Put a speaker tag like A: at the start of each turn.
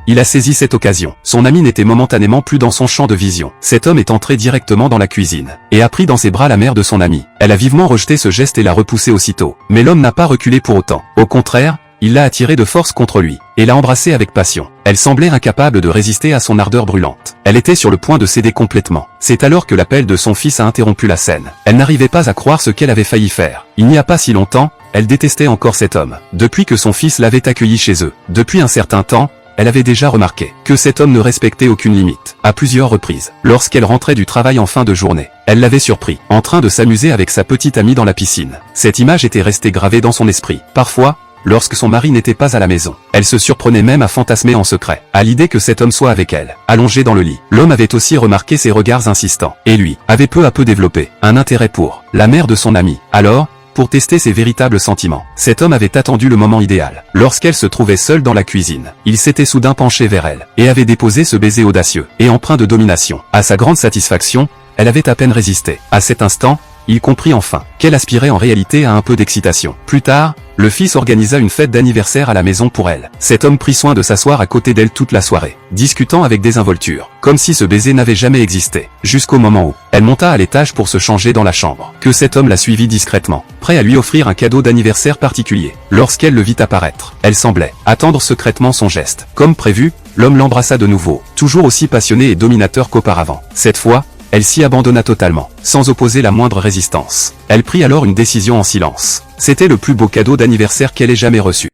A: il a saisi cette occasion. Son ami n'était momentanément plus dans son champ de vision. Cet homme est entré directement dans la cuisine et a pris dans ses bras la mère de son ami. Elle a vivement rejeté ce geste et l'a repoussé aussitôt. Mais l'homme n'a pas reculé pour autant. Au contraire, il l'a attirée de force contre lui et l'a embrassée avec passion. Elle semblait incapable de résister à son ardeur brûlante. Elle était sur le point de céder complètement. C'est alors que l'appel de son fils a interrompu la scène. Elle n'arrivait pas à croire ce qu'elle avait failli faire. Il n'y a pas si longtemps, elle détestait encore cet homme. Depuis que son fils l'avait accueilli chez eux, depuis un certain temps, elle avait déjà remarqué que cet homme ne respectait aucune limite. À plusieurs reprises, lorsqu'elle rentrait du travail en fin de journée, elle l'avait surpris, en train de s'amuser avec sa petite amie dans la piscine. Cette image était restée gravée dans son esprit. Parfois, lorsque son mari n'était pas à la maison, elle se surprenait même à fantasmer en secret, à l'idée que cet homme soit avec elle, allongé dans le lit. L'homme avait aussi remarqué ses regards insistants, et lui, avait peu à peu développé un intérêt pour la mère de son amie. Alors, pour tester ses véritables sentiments, cet homme avait attendu le moment idéal. Lorsqu'elle se trouvait seule dans la cuisine, il s'était soudain penché vers elle, et avait déposé ce baiser audacieux, et empreint de domination. À sa grande satisfaction, elle avait à peine résisté. À cet instant, il comprit enfin qu'elle aspirait en réalité à un peu d'excitation. Plus tard, le fils organisa une fête d'anniversaire à la maison pour elle. Cet homme prit soin de s'asseoir à côté d'elle toute la soirée, discutant avec désinvolture, comme si ce baiser n'avait jamais existé, jusqu'au moment où elle monta à l'étage pour se changer dans la chambre, que cet homme la suivit discrètement, prêt à lui offrir un cadeau d'anniversaire particulier. Lorsqu'elle le vit apparaître, elle semblait attendre secrètement son geste. Comme prévu, l'homme l'embrassa de nouveau, toujours aussi passionné et dominateur qu'auparavant. Cette fois, elle s'y abandonna totalement, sans opposer la moindre résistance. Elle prit alors une décision en silence. C'était le plus beau cadeau d'anniversaire qu'elle ait jamais reçu.